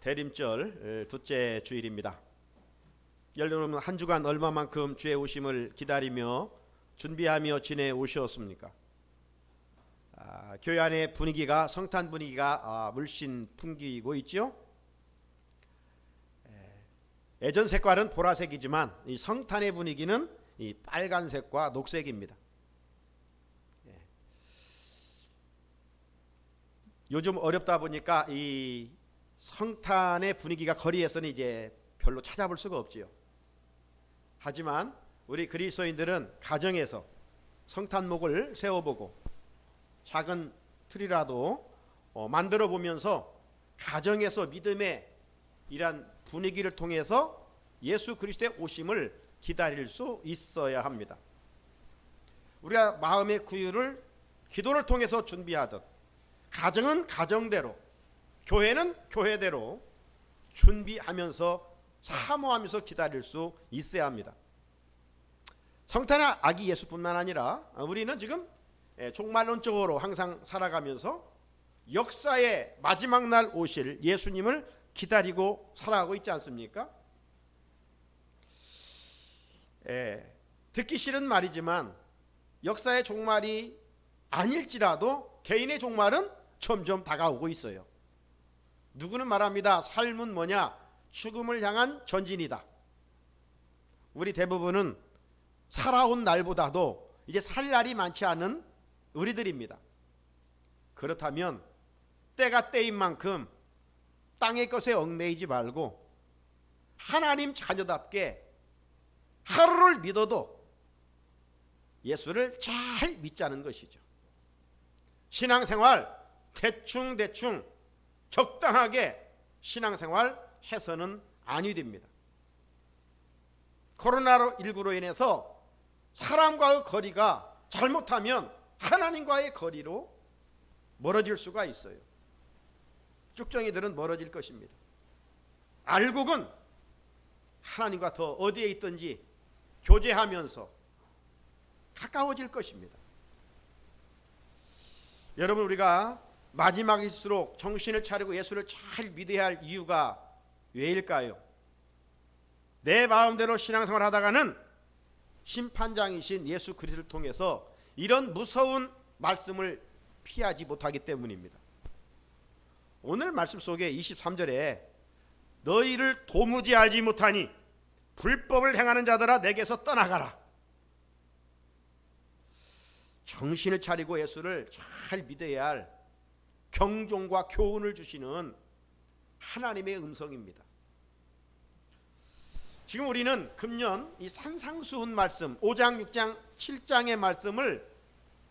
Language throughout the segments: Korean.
대림절 둘째 주일입니다. 여러분 한 주간 얼마만큼 주의 오심을 기다리며 준비하며 지내오셨습니까? 교회 안의 분위기가 성탄 분위기가 물씬 풍기고 있죠. 예전 색깔은 보라색이지만 이 성탄의 분위기는 이 빨간색과 녹색입니다. 요즘 어렵다 보니까 이 성탄의 분위기가 거리에서는 이제 별로 찾아볼 수가 없지요. 하지만 우리 그리스도인들은 가정에서 성탄목을 세워보고 작은 틀이라도 만들어 보면서 가정에서 믿음의 이러한 분위기를 통해서 예수 그리스도의 오심을 기다릴 수 있어야 합니다. 우리가 마음의 구유를 기도를 통해서 준비하듯 가정은 가정대로, 교회는 교회대로 준비하면서 사모하면서 기다릴 수 있어야 합니다. 성탄의 아기 예수뿐만 아니라 우리는 지금 종말론적으로 항상 살아가면서 역사의 마지막 날 오실 예수님을 기다리고 살아가고 있지 않습니까? 듣기 싫은 말이지만 역사의 종말이 아닐지라도 개인의 종말은 점점 다가오고 있어요. 누구는 말합니다. 삶은 뭐냐? 죽음을 향한 전진이다. 우리 대부분은 살아온 날보다도 이제 살 날이 많지 않은 우리들입니다. 그렇다면 때가 때인 만큼 땅의 것에 얽매이지 말고 하나님 자녀답게 하루를 믿어도 예수를 잘 믿자는 것이죠. 신앙생활 대충 적당하게 신앙생활 해서는 아니 됩니다. 코로나19로 인해서 사람과의 거리가 잘못하면 하나님과의 거리로 멀어질 수가 있어요. 쭉정이들은 멀어질 것입니다. 알곡은 하나님과 더 어디에 있든지 교제하면서 가까워질 것입니다. 여러분, 우리가 마지막일수록 정신을 차리고 예수를 잘 믿어야 할 이유가 왜일까요? 내 마음대로 신앙생활 하다가는 심판장이신 예수 그리스도를 통해서 이런 무서운 말씀을 피하지 못하기 때문입니다. 오늘 말씀 속에 23절에 너희를 도무지 알지 못하니 불법을 행하는 자들아 내게서 떠나가라. 정신을 차리고 예수를 잘 믿어야 할 경종과 교훈을 주시는 하나님의 음성입니다. 지금 우리는 금년 이 산상수훈 말씀 5장, 6장, 7장의 말씀을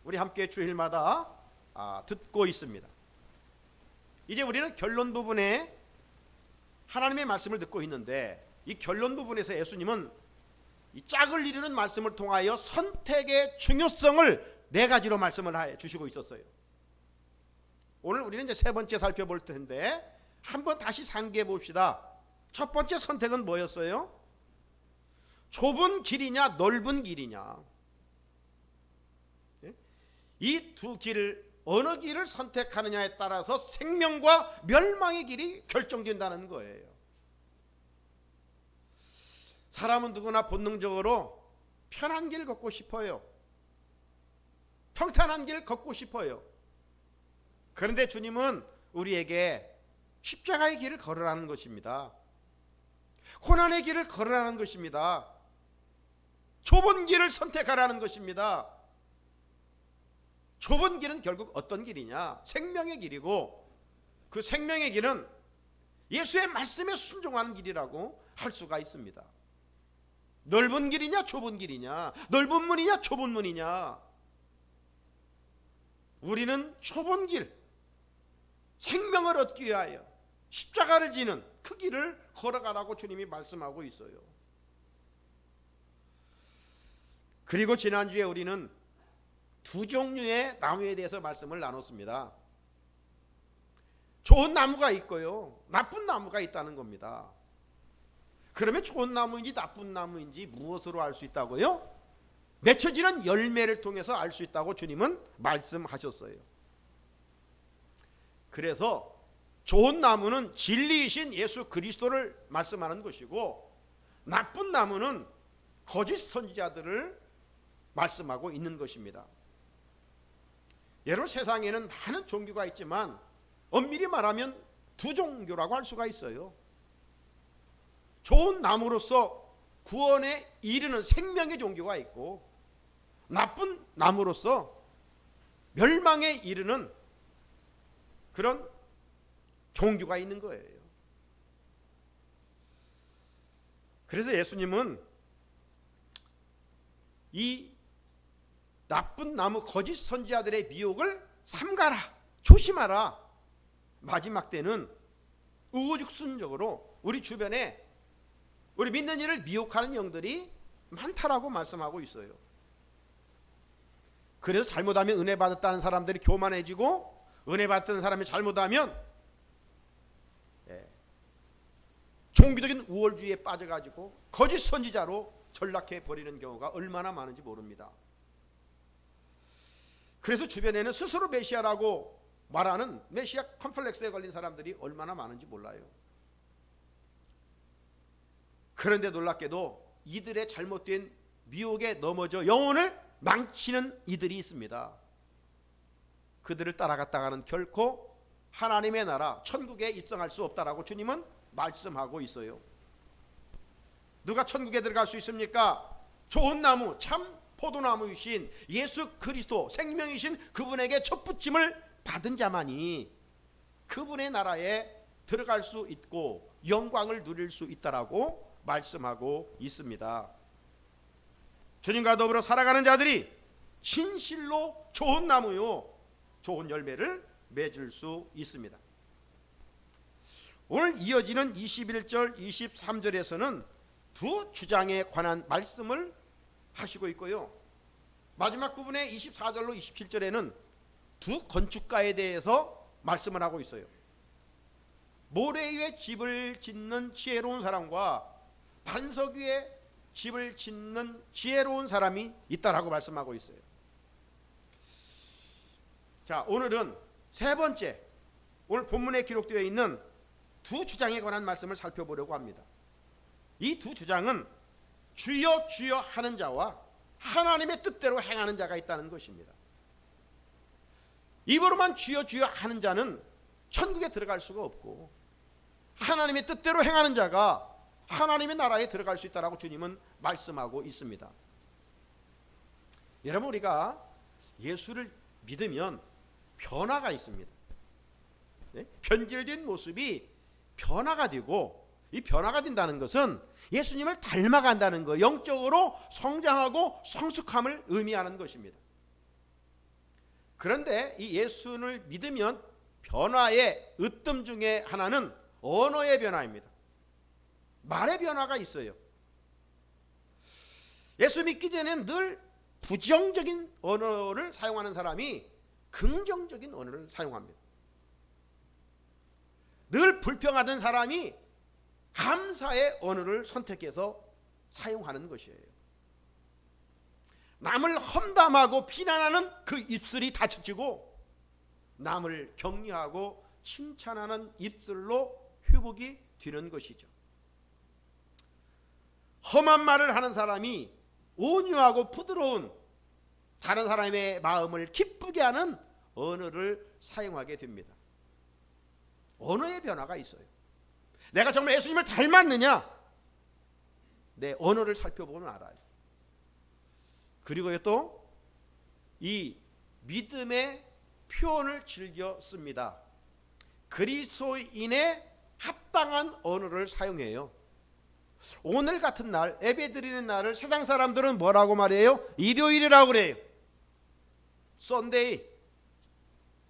우리 함께 주일마다 듣고 있습니다. 이제 우리는 결론 부분에 하나님의 말씀을 듣고 있는데 이 결론 부분에서 예수님은 이 짝을 이루는 말씀을 통하여 선택의 중요성을 네 가지로 말씀을 해 주시고 있었어요. 오늘 우리는 이제 세 번째 살펴볼 텐데 한번 다시 상기해 봅시다. 첫 번째 선택은 뭐였어요? 좁은 길이냐 넓은 길이냐. 이 두 길을 어느 길을 선택하느냐에 따라서 생명과 멸망의 길이 결정된다는 거예요. 사람은 누구나 본능적으로 편한 길 걷고 싶어요. 평탄한 길 걷고 싶어요. 그런데 주님은 우리에게 십자가의 길을 걸으라는 것입니다. 고난의 길을 걸으라는 것입니다. 좁은 길을 선택하라는 것입니다. 좁은 길은 결국 어떤 길이냐? 생명의 길이고 그 생명의 길은 예수의 말씀에 순종하는 길이라고 할 수가 있습니다. 넓은 길이냐 좁은 길이냐? 넓은 문이냐 좁은 문이냐? 우리는 좁은 길, 생명을 얻기 위하여 십자가를 지는 그 길을 걸어가라고 주님이 말씀하고 있어요. 그리고 지난주에 우리는 두 종류의 나무에 대해서 말씀을 나눴습니다. 좋은 나무가 있고요, 나쁜 나무가 있다는 겁니다. 그러면 좋은 나무인지 나쁜 나무인지 무엇으로 알 수 있다고요? 맺혀지는 열매를 통해서 알 수 있다고 주님은 말씀하셨어요. 그래서 좋은 나무는 진리이신 예수 그리스도를 말씀하는 것이고, 나쁜 나무는 거짓 선지자들을 말씀하고 있는 것입니다. 여러분, 세상에는 많은 종교가 있지만 엄밀히 말하면 두 종교라고 할 수가 있어요. 좋은 나무로서 구원에 이르는 생명의 종교가 있고, 나쁜 나무로서 멸망에 이르는 그런 종교가 있는 거예요. 그래서 예수님은 이 나쁜 나무 거짓 선지자들의 미혹을 삼가라, 조심하라. 마지막 때는 우후죽순적으로 우리 주변에 우리 믿는 이를 미혹하는 영들이 많다라고 말씀하고 있어요. 그래서 잘못하면 은혜 받았다는 사람들이 교만해지고, 은혜 받던 사람이 잘못하면 종교적인 우월주의에 빠져가지고 거짓 선지자로 전락해 버리는 경우가 얼마나 많은지 모릅니다. 그래서 주변에는 스스로 메시아라고 말하는 메시아 컴플렉스에 걸린 사람들이 얼마나 많은지 몰라요. 그런데 놀랍게도 이들의 잘못된 미혹에 넘어져 영혼을 망치는 이들이 있습니다. 그들을 따라갔다가는 결코 하나님의 나라 천국에 입성할 수 없다라고 주님은 말씀하고 있어요. 누가 천국에 들어갈 수 있습니까? 좋은 나무, 참 포도나무이신 예수 그리스도, 생명이신 그분에게 첫 붙임을 받은 자만이 그분의 나라에 들어갈 수 있고 영광을 누릴 수 있다라고 말씀하고 있습니다. 주님과 더불어 살아가는 자들이 진실로 좋은 나무요, 좋은 열매를 맺을 수 있습니다. 오늘 이어지는 21절 23절에서는 두 주장에 관한 말씀을 하시고 있고요, 마지막 부분에 24절로 27절에는 두 건축가에 대해서 말씀을 하고 있어요. 모래 위에 집을 짓는 지혜로운 사람과 반석 위에 집을 짓는 지혜로운 사람이 있다라고 말씀하고 있어요. 자, 오늘은 세 번째, 오늘 본문에 기록되어 있는 두 주장에 관한 말씀을 살펴보려고 합니다. 이 두 주장은 주여 주여 하는 자와 하나님의 뜻대로 행하는 자가 있다는 것입니다. 입으로만 주여 주여 하는 자는 천국에 들어갈 수가 없고, 하나님의 뜻대로 행하는 자가 하나님의 나라에 들어갈 수 있다라고 주님은 말씀하고 있습니다. 여러분, 우리가 예수를 믿으면 변화가 있습니다. 네? 변질된 모습이 변화가 되고, 이 변화가 된다는 것은 예수님을 닮아간다는 거, 영적으로 성장하고 성숙함을 의미하는 것입니다. 그런데 이 예수를 믿으면 변화의 으뜸 중에 하나는 언어의 변화입니다. 말의 변화가 있어요. 예수 믿기 전에는 늘 부정적인 언어를 사용하는 사람이 긍정적인 언어를 사용합니다. 늘 불평하던 사람이 감사의 언어를 선택해서 사용하는 것이에요. 남을 험담하고 비난하는 그 입술이 닫혀지고, 남을 격려하고 칭찬하는 입술로 회복이 되는 것이죠. 험한 말을 하는 사람이 온유하고 부드러운, 다른 사람의 마음을 기쁘게 하는 언어를 사용하게 됩니다. 언어의 변화가 있어요. 내가 정말 예수님을 닮았느냐? 내 언어를 살펴보면 알아요. 그리고 또 이 믿음의 표현을 즐겨 씁니다. 그리스도인의 합당한 언어를 사용해요. 오늘 같은 날, 예배드리는 날을 세상 사람들은 뭐라고 말해요? 일요일이라고 그래요. 썬데이,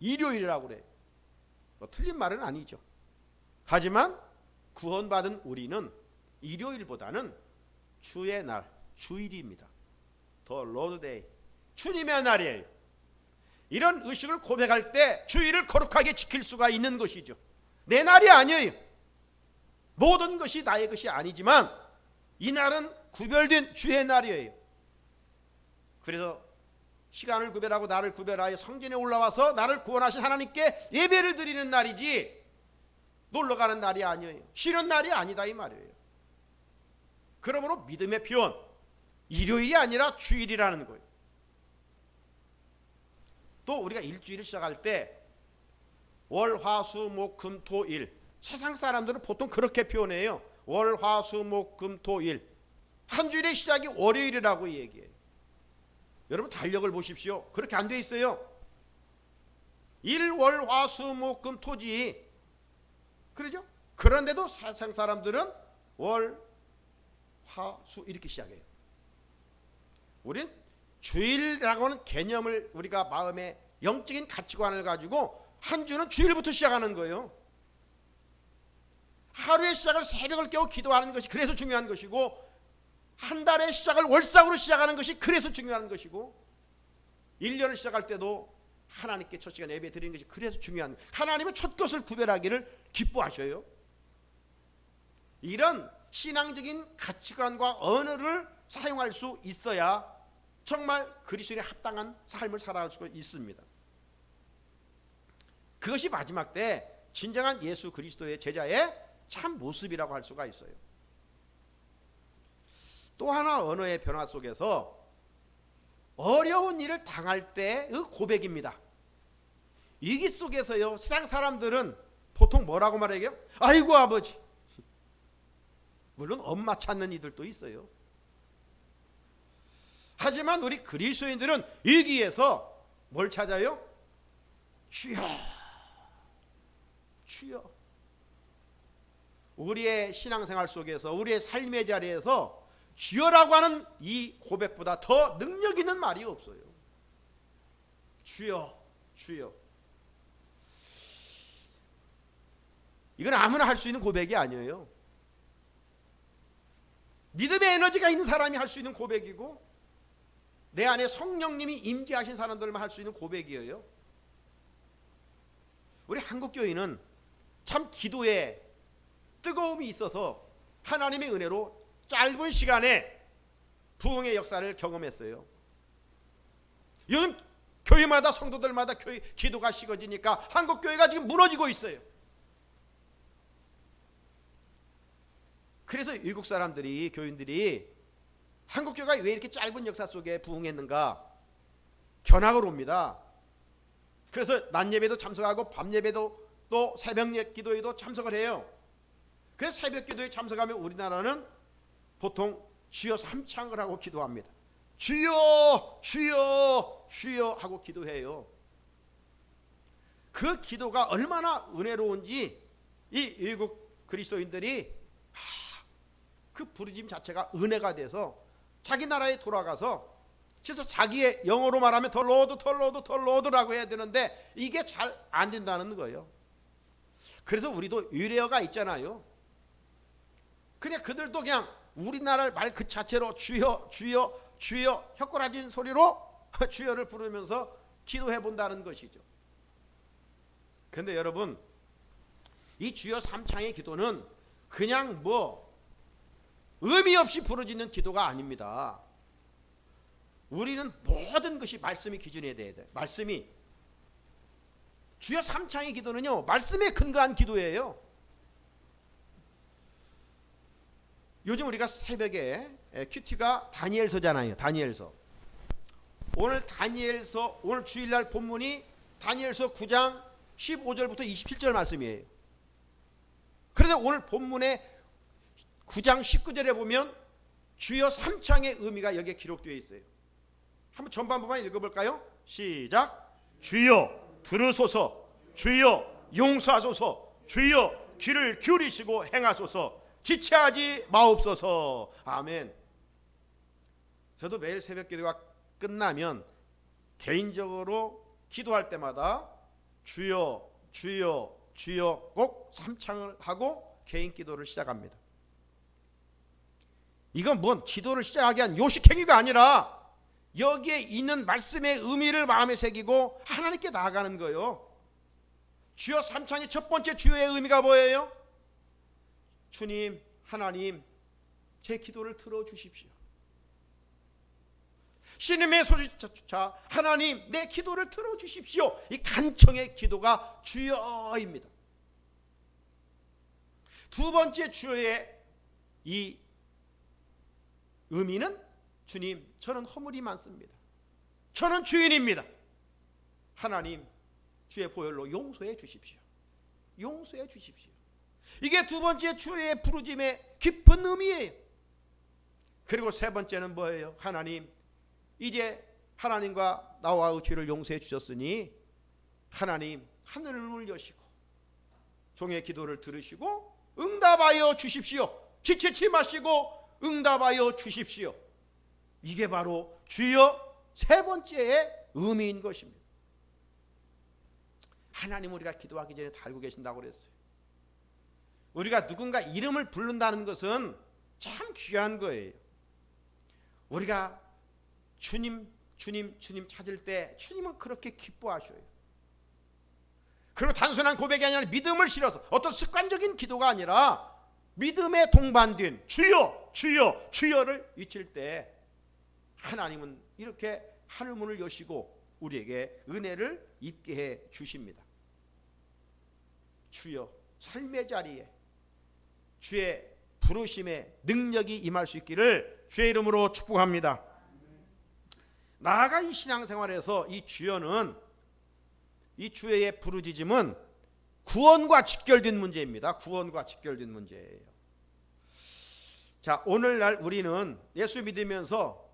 일요일이라고 그래요. 뭐 틀린 말은 아니죠. 하지만 구원받은 우리는 일요일보다는 주의 날, 주일입니다. 더 로드데이, 주님의 날이에요. 이런 의식을 고백할 때 주일을 거룩하게 지킬 수가 있는 것이죠. 내 날이 아니에요. 모든 것이 나의 것이 아니지만 이 날은 구별된 주의 날이에요. 그래서 시간을 구별하고 나를 구별하여 성전에 올라와서 나를 구원하신 하나님께 예배를 드리는 날이지, 놀러 가는 날이 아니에요. 쉬는 날이 아니다 이 말이에요. 그러므로 믿음의 표현, 일요일이 아니라 주일이라는 거예요. 또 우리가 일주일을 시작할 때 월, 화, 수, 목, 금, 토, 일. 세상 사람들은 보통 그렇게 표현해요. 월, 화, 수, 목, 금, 토, 일. 한 주일의 시작이 월요일이라고 얘기해요. 여러분 달력을 보십시오. 그렇게 안 돼 있어요. 일, 월, 화, 수, 목, 금, 토지. 그러죠? 그런데도 세상 사람들은 월, 화, 수 이렇게 시작해요. 우린 주일이라고 하는 개념을 우리가 마음에 영적인 가치관을 가지고 한 주는 주일부터 시작하는 거예요. 하루의 시작을 새벽을 깨워 기도하는 것이 그래서 중요한 것이고, 한 달의 시작을 월삭으로 시작하는 것이 그래서 중요한 것이고, 1년을 시작할 때도 하나님께 첫 시간 예배 드리는 것이 그래서 중요한 거예요. 하나님은 첫 것을 구별하기를 기뻐하셔요. 이런 신앙적인 가치관과 언어를 사용할 수 있어야 정말 그리스도인에 합당한 삶을 살아갈 수가 있습니다. 그것이 마지막 때 진정한 예수 그리스도의 제자의 참 모습이라고 할 수가 있어요. 또 하나 언어의 변화 속에서 어려운 일을 당할 때의 고백입니다. 위기 속에서요, 세상 사람들은 보통 뭐라고 말해요? 아이고 아버지. 물론 엄마 찾는 이들도 있어요. 하지만 우리 그리스도인들은 위기에서 뭘 찾아요? 주여, 주여. 우리의 신앙생활 속에서, 우리의 삶의 자리에서 주여라고 하는 이 고백보다 더 능력 있는 말이 없어요. 주여, 주여. 이건 아무나 할 수 있는 고백이 아니에요. 믿음의 에너지가 있는 사람이 할 수 있는 고백이고, 내 안에 성령님이 임재하신 사람들만 할 수 있는 고백이에요. 우리 한국교회는 참 기도에 뜨거움이 있어서 하나님의 은혜로 짧은 시간에 부흥의 역사를 경험했어요. 요즘 교회마다 성도들마다 기도가 식어지니까 한국교회가 지금 무너지고 있어요. 그래서 외국 사람들이, 교인들이 한국교회가 왜 이렇게 짧은 역사 속에 부흥했는가 견학을 옵니다. 그래서 낮 예배도 참석하고 밤 예배도 또 새벽 기도에도 참석을 해요. 그래서 새벽 기도에 참석하면 우리나라는 보통 주여 삼창을 하고 기도합니다. 주여, 주여, 주여 하고 기도해요. 그 기도가 얼마나 은혜로운지 이 외국 그리스도인들이 그 부르짐 자체가 은혜가 돼서 자기 나라에 돌아가서, 그래서 자기의 영어로 말하면 더 로드라고 해야 되는데 이게 잘 안 된다는 거예요. 그래서 우리도 유래어가 있잖아요. 그냥 그들도 그냥 우리나라 말 그 자체로 주여, 주여, 주여 혀꼬라진 소리로 주여를 부르면서 기도해 본다는 것이죠. 그런데 여러분, 이 주여 삼창의 기도는 그냥 의미 없이 부르짖는 기도가 아닙니다. 우리는 모든 것이 말씀이 기준이 돼야 돼. 말씀이. 주여 삼창의 기도는요, 말씀에 근거한 기도예요. 요즘 우리가 새벽에 큐티가 다니엘서잖아요. 다니엘서. 오늘 주일날 본문이 다니엘서 9장 15절부터 27절 말씀이에요. 그런데 오늘 본문에 9장 19절에 보면 주여 삼창의 의미가 여기에 기록되어 있어요. 한번 전반부만 읽어볼까요? 시작. 주여 들으소서, 주여 용서하소서, 주여 귀를 기울이시고 행하소서, 지체하지 마옵소서. 아멘. 저도 매일 새벽 기도가 끝나면 개인적으로 기도할 때마다 주여, 주여, 주여 꼭 삼창을 하고 개인 기도를 시작합니다. 이건 기도를 시작하기 위한 요식행위가 아니라 여기에 있는 말씀의 의미를 마음에 새기고 하나님께 나아가는 거예요. 주여 삼창의 첫 번째 주여의 의미가 뭐예요? 주님, 하나님, 제 기도를 들어주십시오. 신임의 소리자, 하나님, 내 기도를 들어주십시오. 이 간청의 기도가 주여입니다. 두 번째 주여의 이 의미는 주님, 저는 허물이 많습니다. 저는 죄인입니다. 하나님, 주의 보혈로 용서해 주십시오. 용서해 주십시오. 이게 두 번째 주의 부르짐의 깊은 의미예요. 그리고 세 번째는 뭐예요? 하나님, 이제 하나님과 나와의 죄를 용서해 주셨으니 하나님, 하늘을 여시고 종의 기도를 들으시고 응답하여 주십시오. 지체치 마시고 응답하여 주십시오. 이게 바로 주여 세 번째의 의미인 것입니다. 하나님, 우리가 기도하기 전에 다 알고 계신다고 그랬어요. 우리가 누군가 이름을 부른다는 것은 참 귀한 거예요. 우리가 주님 찾을 때 주님은 그렇게 기뻐하셔요. 그리고 단순한 고백이 아니라 믿음을 실어서 어떤 습관적인 기도가 아니라 믿음에 동반된 주여를 외칠 때 하나님은 이렇게 하늘문을 여시고 우리에게 은혜를 입게 해 주십니다. 주여, 삶의 자리에 주의 부르심의 능력이 임할 수 있기를 주의 이름으로 축복합니다. 나아가 이 신앙생활에서 이 주여는, 이 주의 부르짖음은 구원과 직결된 문제입니다. 구원과 직결된 문제예요. 자, 오늘날 우리는 예수 믿으면서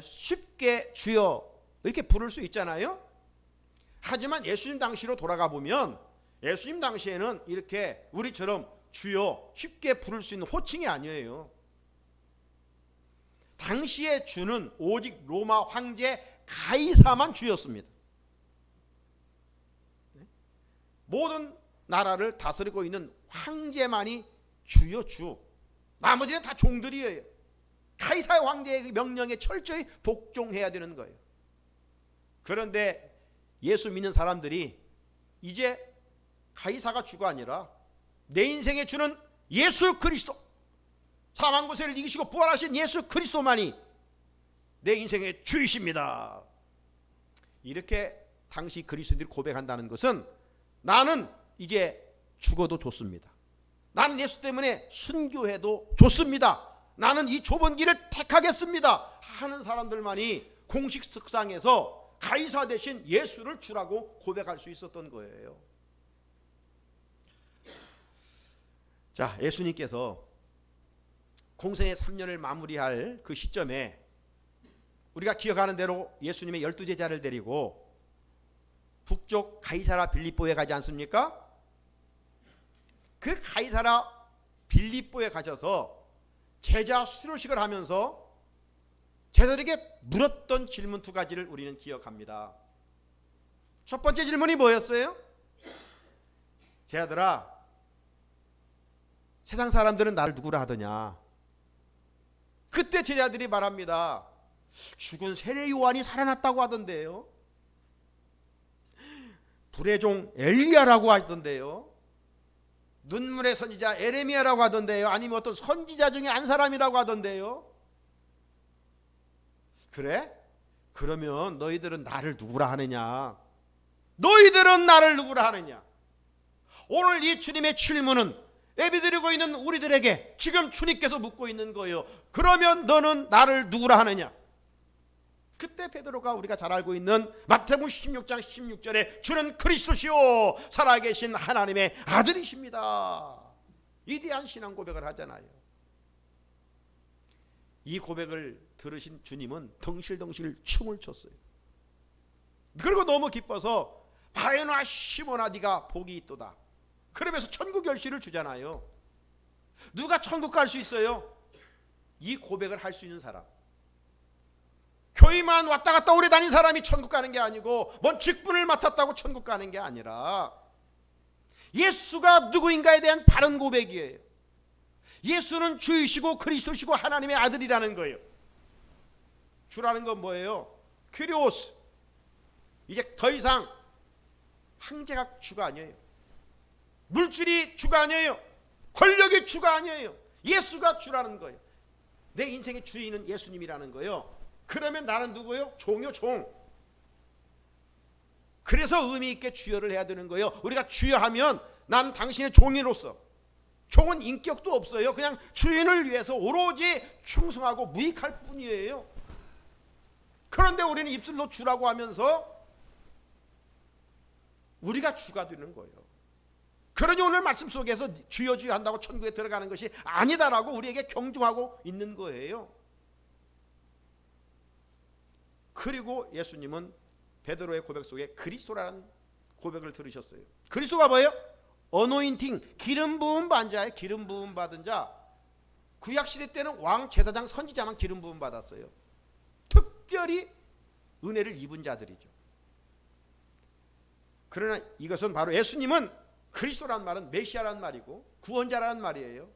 쉽게 주여 이렇게 부를 수 있잖아요. 하지만 예수님 당시로 돌아가 보면 예수님 당시에는 이렇게 우리처럼 주여 쉽게 부를 수 있는 호칭이 아니에요. 당시의 주는 오직 로마 황제 가이사만 주였습니다. 모든 나라를 다스리고 있는 황제만이 주요 주. 나머지는 다 종들이에요. 가이사의 황제의 명령에 철저히 복종해야 되는 거예요. 그런데 예수 믿는 사람들이 이제 가이사가 주가 아니라 내 인생의 주는 예수 그리스도, 사망 고세를 이기시고 부활하신 예수 그리스도만이 내 인생의 주이십니다. 이렇게 당시 그리스도인들이 고백한다는 것은 나는 이제 죽어도 좋습니다. 나는 예수 때문에 순교해도 좋습니다. 나는 이 좁은 길을 택하겠습니다 하는 사람들만이 공식 석상에서 가이사 대신 예수를 주라고 고백할 수 있었던 거예요. 자, 예수님께서 공생의 3년을 마무리할 그 시점에 우리가 기억하는 대로 예수님의 12제자를 데리고 북쪽 가이사라 빌립보에 가지 않습니까? 그 가이사라 빌립보에 가셔서 제자 수료식을 하면서 제자들에게 물었던 질문 두 가지를 우리는 기억합니다. 첫 번째 질문이 뭐였어요? 제자들아, 세상 사람들은 나를 누구라 하더냐? 그때 제자들이 말합니다. 죽은 세례 요한이 살아났다고 하던데요. 불의 종 엘리야라고 하던데요. 눈물의 선지자 에레미야라고 하던데요. 아니면 어떤 선지자 중에 한 사람이라고 하던데요. 그래? 그러면 너희들은 나를 누구라 하느냐? 너희들은 나를 누구라 하느냐? 오늘 이 주님의 질문은 예배드리고 있는 우리들에게 지금 주님께서 묻고 있는 거예요. 그러면 너는 나를 누구라 하느냐? 그때 베드로가 우리가 잘 알고 있는 마태복음 16장 16절에 주는 그리스도시요 살아계신 하나님의 아들이십니다. 위대한 신앙 고백을 하잖아요. 이 고백을 들으신 주님은 덩실덩실 춤을 췄어요. 그리고 너무 기뻐서 바요나 시몬아 네가 복이 있도다. 그러면서 천국 열쇠를 주잖아요. 누가 천국 갈 수 있어요? 이 고백을 할 수 있는 사람. 교회만 왔다 갔다 오래 다닌 사람이 천국 가는 게 아니고 뭔 직분을 맡았다고 천국 가는 게 아니라 예수가 누구인가에 대한 바른 고백이에요. 예수는 주이시고 그리스도시고 하나님의 아들이라는 거예요. 주라는 건 뭐예요? 큐리오스. 이제 더 이상 황제가 주가 아니에요. 물질이 주가 아니에요. 권력이 주가 아니에요. 예수가 주라는 거예요. 내 인생의 주인은 예수님이라는 거예요. 그러면 나는 누구예요? 종이요, 종. 그래서 의미 있게 주여를 해야 되는 거예요. 우리가 주여하면 난 당신의 종이로서 종은 인격도 없어요. 그냥 주인을 위해서 오로지 충성하고 무익할 뿐이에요. 그런데 우리는 입술로 주라고 하면서 우리가 주가 되는 거예요. 그러니 오늘 말씀 속에서 주여 주여 한다고 천국에 들어가는 것이 아니다라고 우리에게 경종하고 있는 거예요. 그리고 예수님은 베드로의 고백 속에 그리스도라는 고백을 들으셨어요. 그리스도가 뭐예요? 어노인팅, 기름 부음 받은 자예요. 기름 부음 받은 자. 구약 시대 때는 왕, 제사장, 선지자만 기름 부음 받았어요. 특별히 은혜를 입은 자들이죠. 그러나 이것은 바로 예수님은 그리스도라는 말은 메시아라는 말이고 구원자라는 말이에요.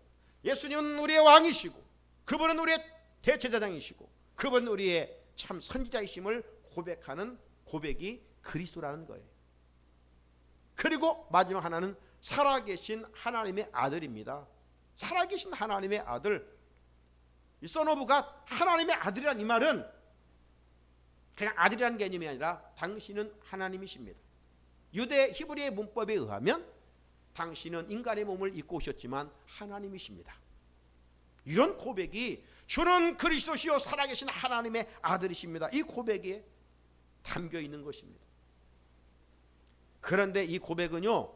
예수님은 우리의 왕이시고 그분은 우리의 대제사장이시고 그분은 우리의 참 선지자이심을 고백하는 고백이 그리스도라는 거예요. 그리고 마지막 하나는 살아계신 하나님의 아들입니다. 살아계신 하나님의 아들. 이 선오브가 하나님의 아들이란 이 말은 그냥 아들이라는 개념이 아니라 당신은 하나님이십니다. 유대 히브리의 문법에 의하면 당신은 인간의 몸을 입고 오셨지만 하나님이십니다. 이런 고백이 주는 그리스도시요 살아계신 하나님의 아들이십니다. 이 고백에 담겨 있는 것입니다. 그런데 이 고백은요,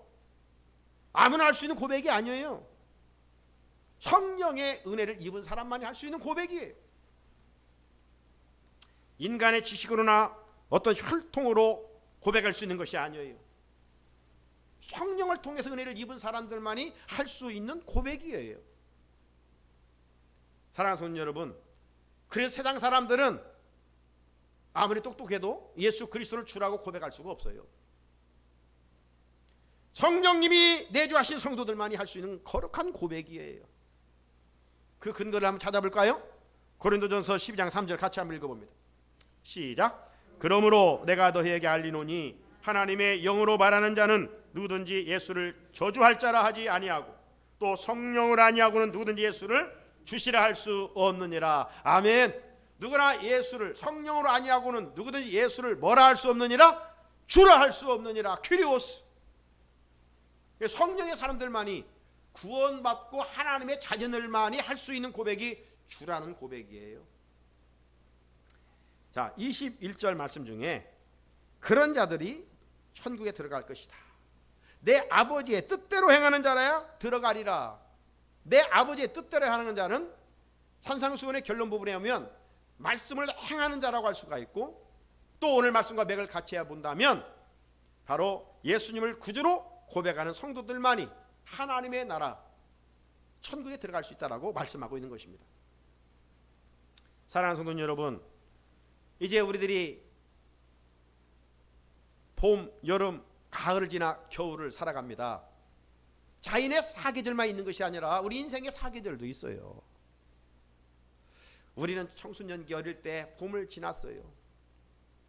아무나 할 수 있는 고백이 아니에요. 성령의 은혜를 입은 사람만이 할 수 있는 고백이에요. 인간의 지식으로나 어떤 혈통으로 고백할 수 있는 것이 아니에요. 성령을 통해서 은혜를 입은 사람들만이 할 수 있는 고백이에요. 사랑하는 성도 여러분, 그래서 세상 사람들은 아무리 똑똑해도 예수 그리스도를 주라고 고백할 수가 없어요. 성령님이 내주하신 성도들만이 할 수 있는 거룩한 고백이에요. 그 근거를 한번 찾아볼까요? 고린도전서 12장 3절 같이 한번 읽어봅니다. 시작. 그러므로 내가 너희에게 알리노니 하나님의 영으로 말하는 자는 누구든지 예수를 저주할 자라 하지 아니하고 또 성령을 아니하고는 누구든지 예수를 주시라 할 수 없느니라. 아멘. 누구나 예수를 성령으로 아니하고는 누구든지 예수를 뭐라 할 수 없느니라? 주라 할 수 없느니라. 퀴리오스. 성령의 사람들만이 구원받고 하나님의 자녀들만이 할 수 있는 고백이 주라는 고백이에요. 자, 21절 말씀 중에 그런 자들이 천국에 들어갈 것이다. 내 아버지의 뜻대로 행하는 자라야 들어가리라. 내 아버지의 뜻대로 행하는 자는 산상수훈의 결론 부분에 오면 말씀을 행하는 자라고 할 수가 있고, 또 오늘 말씀과 맥을 같이 해본다면 바로 예수님을 구주로 고백하는 성도들만이 하나님의 나라 천국에 들어갈 수 있다라고 말씀하고 있는 것입니다. 사랑하는 성도 여러분, 이제 우리들이 봄, 여름, 가을을 지나 겨울을 살아갑니다. 자연의 사계절만 있는 것이 아니라 우리 인생의 사계절도 있어요. 우리는 청소년기 어릴 때 봄을 지났어요.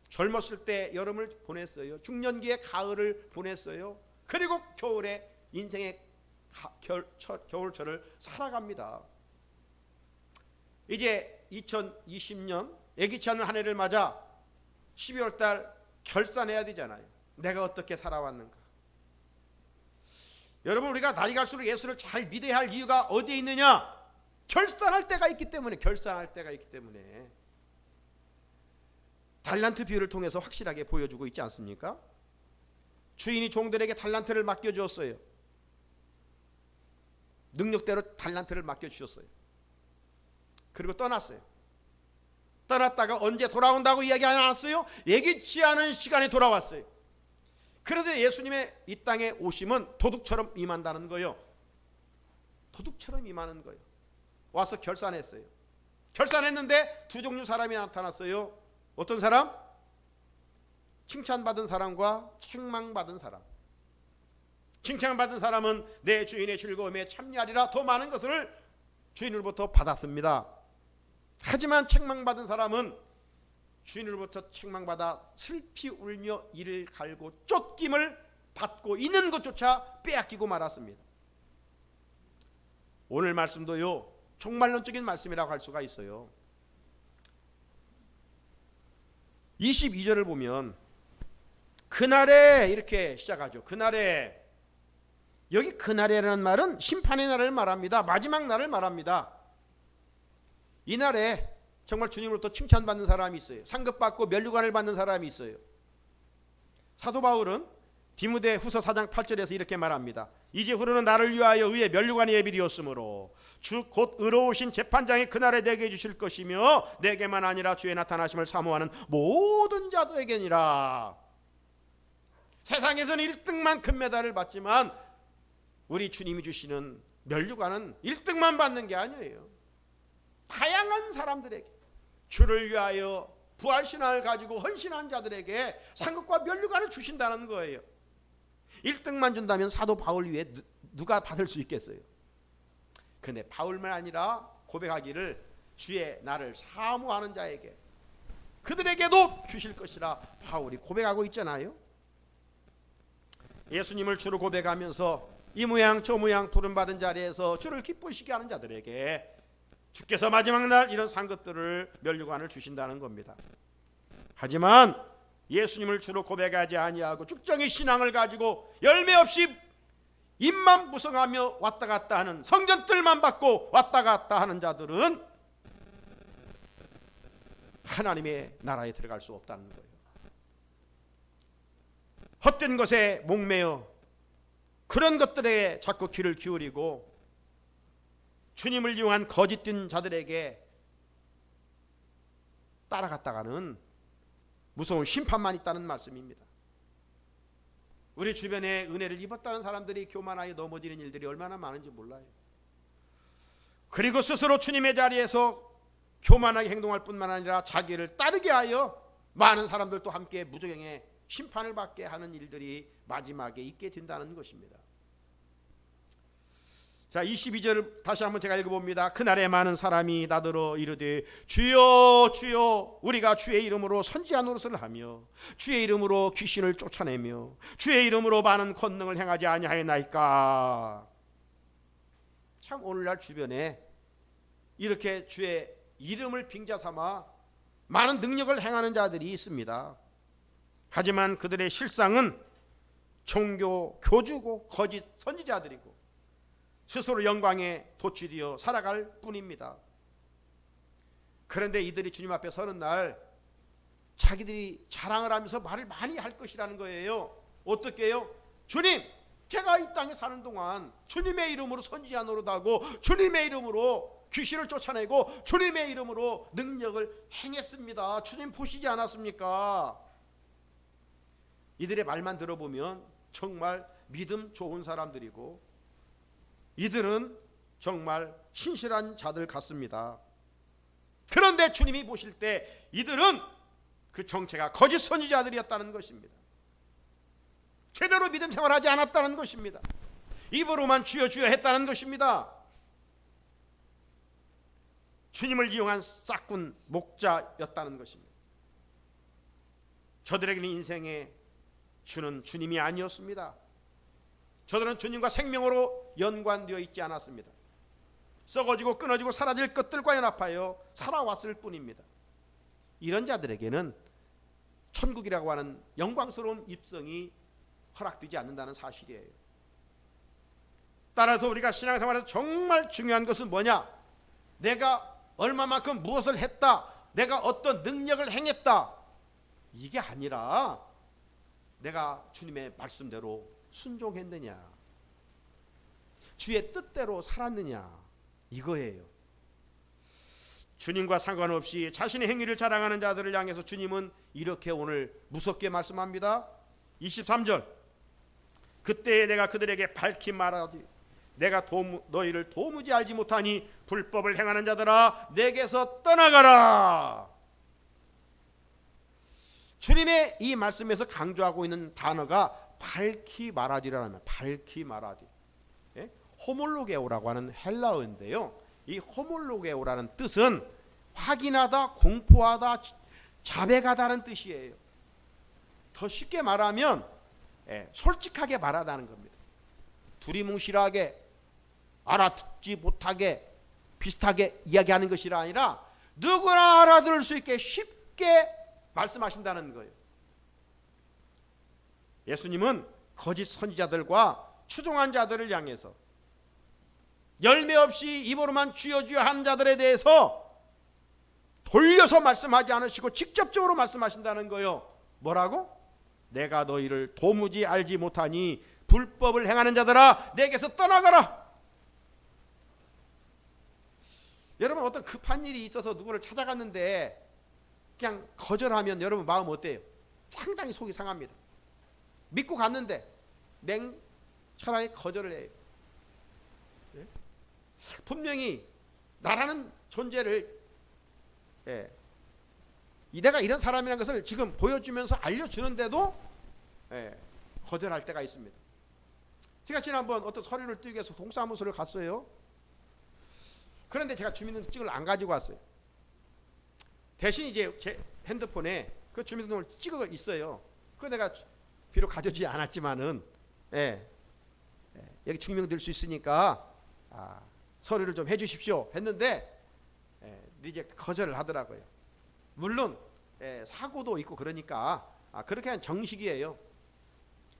젊었을 때 여름을 보냈어요. 중년기에 가을을 보냈어요. 그리고 겨울에 인생의 겨울철을 살아갑니다. 이제 2020년 예기치 않은 한 해를 맞아 12월 달 결산해야 되잖아요. 내가 어떻게 살아왔는가. 여러분, 우리가 날이 갈수록 예수를 잘 믿어야 할 이유가 어디에 있느냐? 결산할 때가 있기 때문에, 달란트 비유를 통해서 확실하게 보여주고 있지 않습니까? 주인이 종들에게 달란트를 맡겨주었어요. 능력대로 달란트를 맡겨주셨어요. 그리고 떠났어요. 떠났다가 언제 돌아온다고 이야기하지 않았어요? 예기치 않은 시간에 돌아왔어요. 그래서 예수님의 이 땅에 오심은 도둑처럼 임한다는 거예요. 도둑처럼 임하는 거예요. 와서 결산했어요. 결산했는데 두 종류 사람이 나타났어요. 어떤 사람? 칭찬받은 사람과 책망받은 사람. 칭찬받은 사람은 내 주인의 즐거움에 참여하리라 더 많은 것을 주인으로부터 받았습니다. 하지만 책망받은 사람은 주인으로부터 책망받아 슬피 울며 이를 갈고 쫓김을 받고 있는 것조차 빼앗기고 말았습니다. 오늘 말씀도요, 종말론적인 말씀이라고 할 수가 있어요. 22절을 보면 그날에 이렇게 시작하죠. 그날에 여기 그날이라는 말은 심판의 날을 말합니다. 마지막 날을 말합니다. 이날에 정말 주님으로부터 칭찬받는 사람이 있어요. 상급받고 면류관을 받는 사람이 있어요. 사도 바울은 디모데 후서 4장 8절에서 이렇게 말합니다. 이제 후로는 나를 위하여 의의 면류관이 예비되었으므로 주 곧 의로우신 재판장이 그날에 내게 주실 것이며 내게만 아니라 주의 나타나심을 사모하는 모든 자도에게니라. 세상에서는 1등만 금메달을 받지만 우리 주님이 주시는 면류관은 1등만 받는 게 아니에요. 다양한 사람들에게 주를 위하여 부활신앙을 가지고 헌신한 자들에게 상급과 면류관을 주신다는 거예요. 1등만 준다면 사도 바울 위에 누가 받을 수 있겠어요? 그런데 바울만 아니라 고백하기를 주의 나를 사모하는 자에게 그들에게도 주실 것이라 바울이 고백하고 있잖아요. 예수님을 주로 고백하면서 이 모양 저 모양 부름받은 자리에서 주를 기쁘시게 하는 자들에게 주께서 마지막 날 이런 상급들을 면류관을 주신다는 겁니다. 하지만 예수님을 주로 고백하지 아니하고 쭉정이 신앙을 가지고 열매 없이 입만 무성하며 왔다 갔다 하는 성전뜰만 받고 왔다 갔다 하는 자들은 하나님의 나라에 들어갈 수 없다는 거예요. 헛된 것에 목매어 그런 것들에 자꾸 귀를 기울이고 주님을 이용한 거짓된 자들에게 따라갔다가는 무서운 심판만 있다는 말씀입니다. 우리 주변에 은혜를 입었다는 사람들이 교만하여 넘어지는 일들이 얼마나 많은지 몰라요. 그리고 스스로 주님의 자리에서 교만하게 행동할 뿐만 아니라 자기를 따르게 하여 많은 사람들도 함께 무저갱의 심판을 받게 하는 일들이 마지막에 있게 된다는 것입니다. 자, 22절 다시 한번 제가 읽어봅니다. 그날에 많은 사람이 나더러 이르되 주여 주여 우리가 주의 이름으로 선지한 노릇을 하며 주의 이름으로 귀신을 쫓아내며 주의 이름으로 많은 권능을 행하지 아니하였나이까. 참 오늘날 주변에 이렇게 주의 이름을 빙자삼아 많은 능력을 행하는 자들이 있습니다. 하지만 그들의 실상은 종교 교주고 거짓 선지자들이고 스스로 영광에 도취되어 살아갈 뿐입니다. 그런데 이들이 주님 앞에 서는 날 자기들이 자랑을 하면서 말을 많이 할 것이라는 거예요. 어떻게 해요? 주님, 제가 이 땅에 사는 동안 주님의 이름으로 선지자 노릇하고 주님의 이름으로 귀신을 쫓아내고 주님의 이름으로 능력을 행했습니다. 주님 보시지 않았습니까? 이들의 말만 들어보면 정말 믿음 좋은 사람들이고 이들은 정말 신실한 자들 같습니다. 그런데 주님이 보실 때 이들은 그 정체가 거짓 선지자들이었다는 것입니다. 제대로 믿음 생활하지 않았다는 것입니다. 입으로만 주여 주여 했다는 것입니다. 주님을 이용한 싹군 목자였다는 것입니다. 저들에게는 인생의 주는 주님이 아니었습니다. 저들은 주님과 생명으로 연관되어 있지 않았습니다. 썩어지고 끊어지고 사라질 것들과 연합하여 살아왔을 뿐입니다. 이런 자들에게는 천국이라고 하는 영광스러운 입성이 허락되지 않는다는 사실이에요. 따라서 우리가 신앙생활에서 정말 중요한 것은 뭐냐? 내가 얼마만큼 무엇을 했다, 내가 어떤 능력을 행했다, 이게 아니라 내가 주님의 말씀대로 순종했느냐, 주의 뜻대로 살았느냐, 이거예요. 주님과 상관없이 자신의 행위를 자랑하는 자들을 향해서 주님은 이렇게 오늘 무섭게 말씀합니다. 23절 그때 내가 그들에게 밝히 말하되 내가 너희를 도무지 알지 못하니 불법을 행하는 자들아 내게서 떠나가라. 주님의 이 말씀에서 강조하고 있는 단어가 밝히 말하디라는 말, 밝히 말하디. 예? 호몰로게오라고 하는 헬라어인데요. 이 호몰로게오라는 뜻은 확인하다, 공포하다, 자백하다는 뜻이에요. 더 쉽게 말하면 솔직하게 말하다는 겁니다. 두리뭉실하게 알아듣지 못하게 비슷하게 이야기하는 것이 아니라 누구나 알아들을 수 있게 쉽게 말씀하신다는 거예요. 예수님은 거짓 선지자들과 추종한 자들을 향해서, 열매 없이 입으로만 주여 주여 한 자들에 대해서 돌려서 말씀하지 않으시고 직접적으로 말씀하신다는 거요. 뭐라고? 내가 너희를 도무지 알지 못하니 불법을 행하는 자들아 내게서 떠나가라. 여러분, 어떤 급한 일이 있어서 누구를 찾아갔는데 그냥 거절하면 여러분 마음 어때요? 상당히 속이 상합니다. 믿고 갔는데 차라리 거절을 해요. 분명히 나라는 존재를, 내가 이런 사람이라는 것을 지금 보여주면서 알려주는데도 거절할 때가 있습니다. 제가 지난번 어떤 서류를 띄우기 위해서 동사무소를 갔어요. 그런데 제가 주민등록증을 안 가지고 왔어요. 대신 이제 제 핸드폰에 그 주민등록을 찍어 있어요. 그거 내가 비록 가져오지 않았지만은 여기 증명될 수 있으니까 서류를 좀 해주십시오 했는데 이제 거절을 하더라고요. 물론 사고도 있고 그러니까 그렇게 한 정식이에요.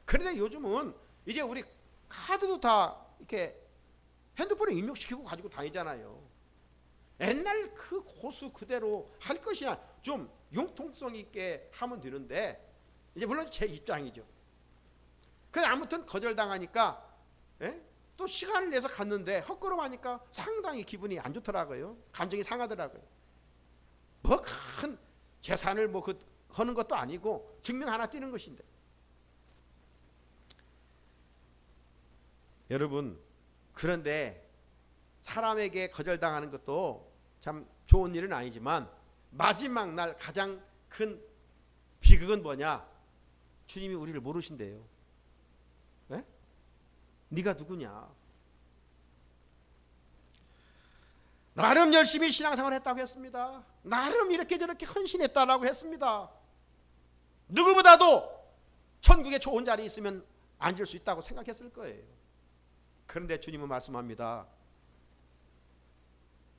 그런데 요즘은 이제 우리 카드도 다 이렇게 핸드폰에 입력시키고 가지고 다니잖아요. 옛날 그 고수 그대로 할 것이나 좀 융통성 있게 하면 되는데, 이제 물론 제 입장이죠. 그래서 아무튼 거절당하니까 또 시간을 내서 갔는데 헛걸음하니까 상당히 기분이 안 좋더라고요. 감정이 상하더라고요. 뭐 큰 재산을 뭐 하는 것도 아니고 증명 하나 띄는 것인데. 여러분, 그런데 사람에게 거절당하는 것도 참 좋은 일은 아니지만 마지막 날 가장 큰 비극은 뭐냐? 주님이 우리를 모르신대요. 네가 누구냐? 나름 열심히 신앙생활을 했다고 했습니다. 나름 이렇게 저렇게 헌신했다라고 했습니다. 누구보다도 천국에 좋은 자리에 있으면 앉을 수 있다고 생각했을 거예요. 그런데 주님은 말씀합니다.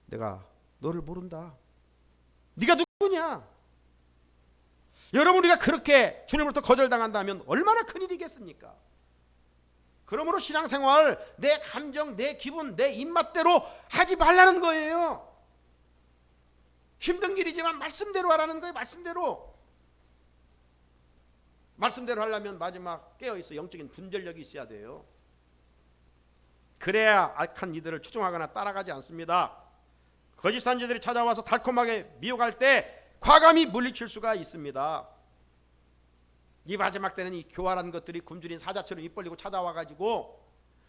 내가 너를 모른다. 네가 누구냐? 여러분, 우리가 그렇게 주님으로부터 거절당한다면 얼마나 큰일이겠습니까? 그러므로 신앙생활, 내 감정, 내 기분, 내 입맛대로 하지 말라는 거예요. 힘든 길이지만 말씀대로 하라는 거예요. 말씀대로 하려면 마지막 깨어있어 영적인 분별력이 있어야 돼요. 그래야 악한 이들을 추종하거나 따라가지 않습니다. 거짓 선지자들이 찾아와서 달콤하게 미혹할 때 과감히 물리칠 수가 있습니다. 이 마지막 때는 이 교활한 것들이 굶주린 사자처럼 입 벌리고 찾아와가지고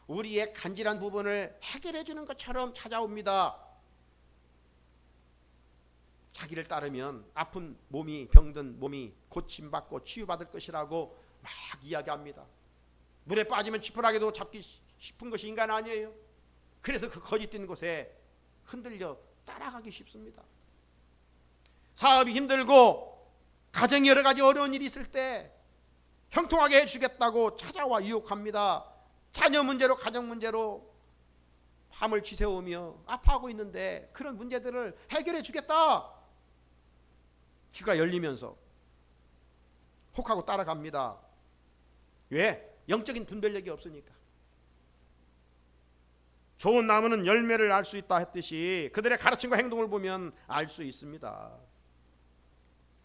우리의 간질한 부분을 해결해 주는 것처럼 찾아옵니다. 자기를 따르면 아픈 몸이, 병든 몸이 고침받고 치유받을 것이라고 막 이야기합니다. 물에 빠지면 지푸라기도 잡기 싶은 것이 인간 아니에요. 그래서 그 거짓된 곳에 흔들려 따라가기 쉽습니다. 사업이 힘들고 가정이 여러 가지 어려운 일이 있을 때 형통하게 해주겠다고 찾아와 유혹합니다. 자녀 문제로, 가정 문제로 밤을 지새우며 아파하고 있는데 그런 문제들을 해결해 주겠다. 귀가 열리면서 혹하고 따라갑니다. 왜? 영적인 분별력이 없으니까. 좋은 나무는 열매를 알 수 있다 했듯이 그들의 가르침과 행동을 보면 알 수 있습니다.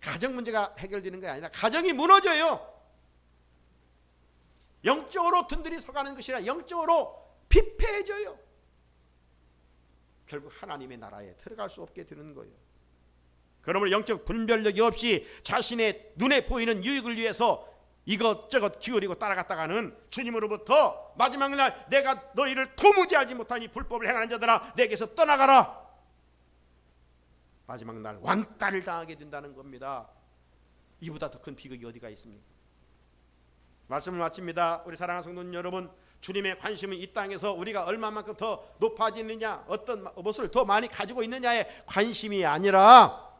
가정 문제가 해결되는 게 아니라 가정이 무너져요. 영적으로 든든히 서가는 것이 아니라 영적으로 피폐해져요. 결국 하나님의 나라에 들어갈 수 없게 되는 거예요. 그러므로 영적 분별력이 없이 자신의 눈에 보이는 유익을 위해서 이것저것 기울이고 따라갔다가는 주님으로부터 마지막 날 내가 너희를 도무지 알지 못하니 불법을 행하는 자들아 내게서 떠나가라. 마지막 날 왕따를 당하게 된다는 겁니다. 이보다 더 큰 비극이 어디가 있습니까? 말씀을 마칩니다. 우리 사랑하는 성도님 여러분, 주님의 관심은 이 땅에서 우리가 얼마만큼 더 높아지느냐, 어떤 무엇을 더 많이 가지고 있느냐에 관심이 아니라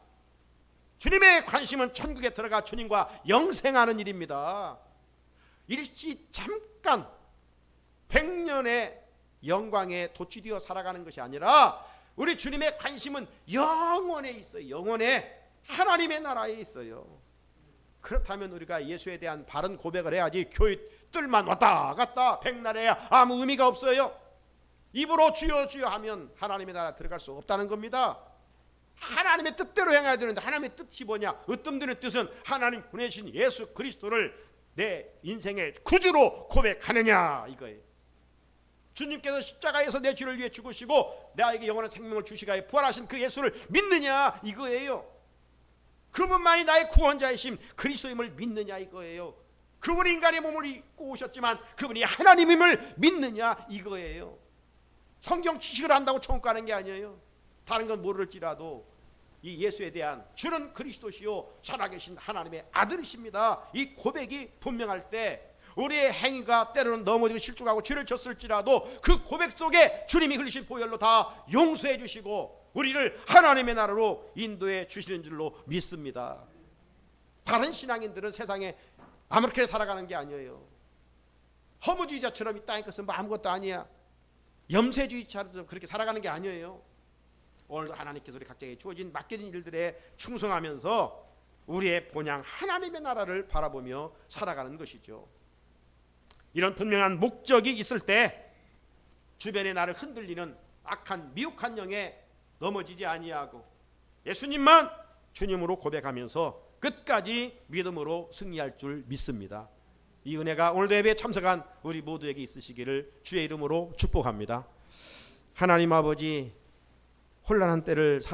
주님의 관심은 천국에 들어가 주님과 영생하는 일입니다. 일시 잠깐 100년의 영광에 도취되어 살아가는 것이 아니라 우리 주님의 관심은 영원에 있어요. 영원에 하나님의 나라에 있어요. 그렇다면 우리가 예수에 대한 바른 고백을 해야지 뜰만 왔다 갔다 백날에 아무 의미가 없어요. 입으로 주여 주여 하면 하나님의 나라 들어갈 수 없다는 겁니다. 하나님의 뜻대로 행해야 되는데 하나님의 뜻이 뭐냐? 으뜸되는 뜻은 하나님 보내신 예수 그리스도를 내 인생의 구주로 고백하느냐 이거예요. 주님께서 십자가에서 내 죄를 위해 죽으시고 나에게 영원한 생명을 주시가에 부활하신 그 예수를 믿느냐 이거예요. 그분만이 나의 구원자이심 그리스도임을 믿느냐 이거예요. 그분이 인간의 몸을 입고 오셨지만 그분이 하나님임을 믿느냐 이거예요. 성경 지식을 안다고 천국 가는 게 아니에요. 다른 건 모를지라도 이 예수에 대한 주는 그리스도시요 살아계신 하나님의 아들이십니다. 이 고백이 분명할 때 우리의 행위가 때로는 넘어지고 실족하고 죄를 졌을지라도 그 고백 속에 주님이 흘리신 보혈로 다 용서해 주시고 우리를 하나님의 나라로 인도해 주시는 줄로 믿습니다. 다른 신앙인들은 세상에 아무렇게 살아가는 게 아니에요. 허무주의자처럼 이 땅의 것은 뭐 아무것도 아니야. 염세주의자처럼 그렇게 살아가는 게 아니에요. 오늘도 하나님께서 우리 각자에게 주어진 맡겨진 일들에 충성하면서 우리의 본향 하나님의 나라를 바라보며 살아가는 것이죠. 이런 분명한 목적이 있을 때 주변의 나를 흔들리는 악한 미혹한 영에 넘어지지 아니하고 예수님만 주님으로 고백하면서 끝까지 믿음으로 승리할 줄 믿습니다. 이 은혜가 오늘도 예배에 참석한 우리 모두에게 있으시기를 주의 이름으로 축복합니다. 하나님 아버지, 혼란한 때를 살아